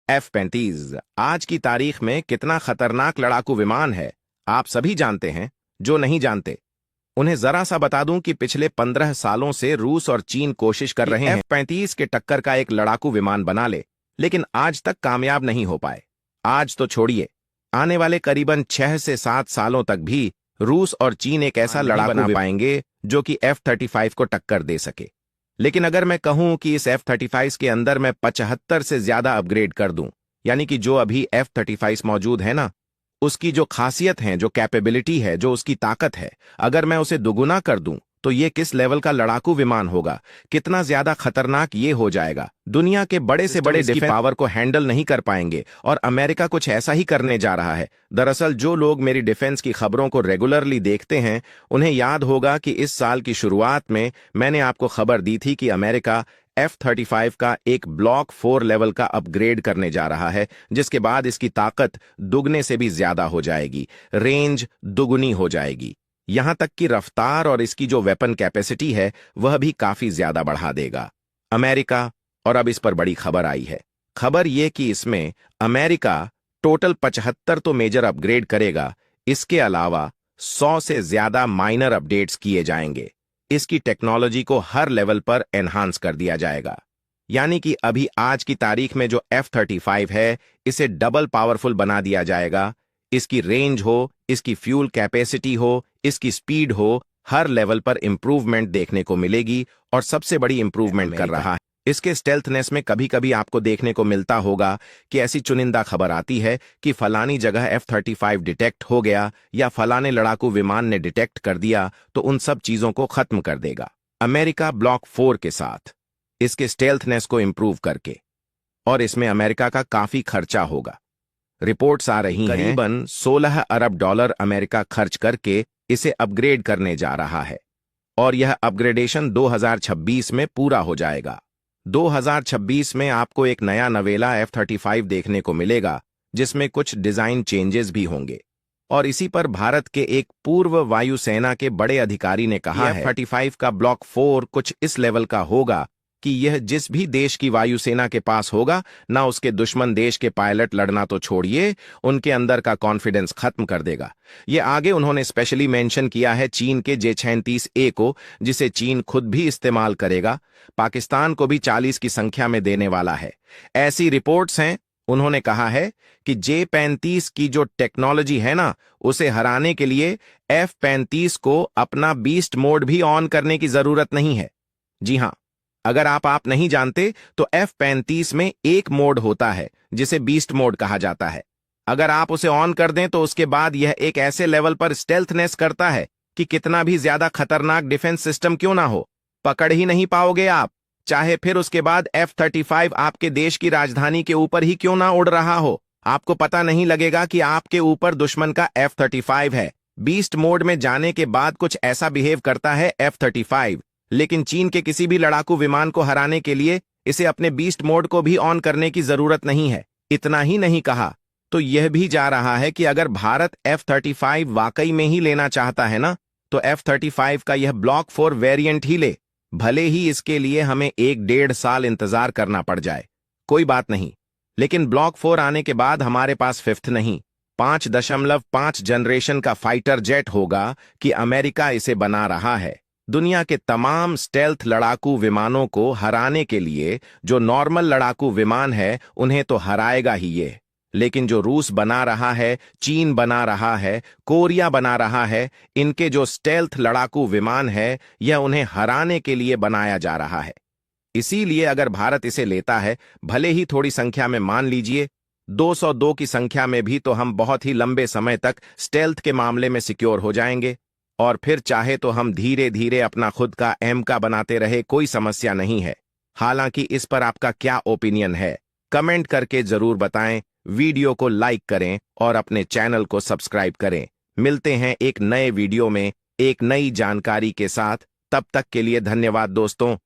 F-35 आज की तारीख में कितना खतरनाक लड़ाकू विमान है, आप सभी जानते हैं। जो नहीं जानते उन्हें जरा सा बता दूं कि पिछले 15 सालों से रूस और चीन कोशिश कर रहे हैं F-35 के टक्कर का एक लड़ाकू विमान बना ले, लेकिन आज तक कामयाब नहीं हो पाए। आज तो छोड़िए, आने वाले करीबन 6 से 7 सालों तक भी रूस और चीन एक ऐसा लड़ाकू बना पाएंगे जो कि F-35 को टक्कर दे सके। लेकिन अगर मैं कहूं कि इस F-35 के अंदर मैं 75 से ज्यादा अपग्रेड कर दूं, यानी कि जो अभी F-35 मौजूद है ना, उसकी जो खासियत है, जो कैपेबिलिटी है, जो उसकी ताकत है, अगर मैं उसे दुगुना कर दूं तो ये किस लेवल का लड़ाकू विमान होगा, कितना ज्यादा खतरनाक ये हो जाएगा। दुनिया के बड़े से बड़े डिफेंस पावर को हैंडल नहीं कर पाएंगे और अमेरिका कुछ ऐसा ही करने जा रहा है। दरअसल जो लोग मेरी डिफेंस की खबरों को रेगुलरली देखते हैं उन्हें याद होगा कि इस साल की शुरुआत में मैंने आपको खबर दी थी कि अमेरिका F-35 का एक ब्लॉक 4 लेवल का अपग्रेड करने जा रहा है, जिसके बाद इसकी ताकत दुगने से भी ज्यादा हो जाएगी, रेंज दुगुनी हो जाएगी, यहां तक कि रफ्तार और इसकी जो वेपन कैपेसिटी है वह भी काफी ज्यादा बढ़ा देगा अमेरिका। और अब इस पर बड़ी खबर आई है। खबर यह कि इसमें अमेरिका टोटल 75 तो मेजर अपग्रेड करेगा, इसके अलावा 100 से ज्यादा माइनर अपडेट्स किए जाएंगे। इसकी टेक्नोलॉजी को हर लेवल पर एनहांस कर दिया जाएगा, यानी कि अभी आज की तारीख में जो F-35 है इसे डबल पावरफुल बना दिया जाएगा। इसकी रेंज हो, इसकी फ्यूल कैपेसिटी हो, इसकी स्पीड हो, हर लेवल पर इंप्रूवमेंट देखने को मिलेगी। और सबसे बड़ी इंप्रूवमेंट कर रहा है इसके स्टेल्थनेस में। कभी कभी आपको देखने को मिलता होगा कि ऐसी चुनिंदा खबर आती है कि फलानी जगह F-35 डिटेक्ट हो गया या फलाने लड़ाकू विमान ने डिटेक्ट कर दिया, तो उन सब चीजों को खत्म कर देगा अमेरिका ब्लॉक 4 के साथ, इसके स्टेल्थनेस को इंप्रूव करके। और इसमें अमेरिका का काफी खर्चा होगा। रिपोर्ट्स आ रही हैं करीबन $16 अरब अमेरिका खर्च करके इसे अपग्रेड करने जा रहा है, और यह अपग्रेडेशन 2026 में पूरा हो जाएगा। 2026 में आपको एक नया नवेला F-35 देखने को मिलेगा, जिसमें कुछ डिजाइन चेंजेस भी होंगे। और इसी पर भारत के एक पूर्व वायुसेना के बड़े अधिकारी ने कहा है F-35 का ब्लॉक 4 कुछ इस लेवल का होगा कि यह जिस भी देश की वायुसेना के पास होगा ना, उसके दुश्मन देश के पायलट लड़ना तो छोड़िए, उनके अंदर का कॉन्फिडेंस खत्म कर देगा। ये आगे उन्होंने स्पेशली मेंशन किया है चीन के J-36A को, जिसे चीन खुद भी इस्तेमाल करेगा, पाकिस्तान को भी 40 की संख्या में देने वाला है, ऐसी रिपोर्ट्स हैं। उन्होंने कहा है कि J-35 की जो टेक्नोलॉजी है ना, उसे हराने के लिए F-35 को अपना बीस्ट मोड भी ऑन करने की जरूरत नहीं है। जी हां, अगर आप नहीं जानते तो F-35 में एक मोड होता है जिसे बीस्ट मोड कहा जाता है। अगर आप उसे ऑन कर दें तो उसके बाद यह एक ऐसे लेवल पर स्टेल्थनेस करता है कि कितना भी ज्यादा खतरनाक डिफेंस सिस्टम क्यों ना हो, पकड़ ही नहीं पाओगे आप। चाहे फिर उसके बाद F-35 आपके देश की राजधानी के ऊपर ही क्यों ना उड़ रहा हो, आपको पता नहीं लगेगा कि आपके ऊपर दुश्मन का F-35 है। बीस्ट मोड में जाने के बाद कुछ ऐसा बिहेव करता है F-35, लेकिन चीन के किसी भी लड़ाकू विमान को हराने के लिए इसे अपने बीस्ट मोड को भी ऑन करने की जरूरत नहीं है। इतना ही नहीं कहा तो यह भी जा रहा है कि अगर भारत F-35 वाकई में ही लेना चाहता है ना, तो F-35 का यह ब्लॉक 4 वेरिएंट ही ले, भले ही इसके लिए हमें 1-1.5 साल इंतजार करना पड़ जाए, कोई बात नहीं। लेकिन ब्लॉक 4 आने के बाद हमारे पास 5th नहीं 5.5 जनरेशन का फाइटर जेट होगा कि अमेरिका इसे बना रहा है। दुनिया के तमाम स्टेल्थ लड़ाकू विमानों को हराने के लिए जो नॉर्मल लड़ाकू विमान है उन्हें तो हराएगा ही ये, लेकिन जो रूस बना रहा है, चीन बना रहा है, कोरिया बना रहा है, इनके जो स्टेल्थ लड़ाकू विमान है यह उन्हें हराने के लिए बनाया जा रहा है। इसीलिए अगर भारत इसे लेता है, भले ही थोड़ी संख्या में, मान लीजिए 202 की संख्या में भी, तो हम बहुत ही लंबे समय तक स्टेल्थ के मामले में सिक्योर हो जाएंगे। और फिर चाहे तो हम धीरे धीरे अपना खुद का एमका बनाते रहे, कोई समस्या नहीं है। हालांकि इस पर आपका क्या ओपिनियन है, कमेंट करके जरूर बताएं। वीडियो को लाइक करें और अपने चैनल को सब्सक्राइब करें। मिलते हैं एक नए वीडियो में एक नई जानकारी के साथ। तब तक के लिए धन्यवाद दोस्तों।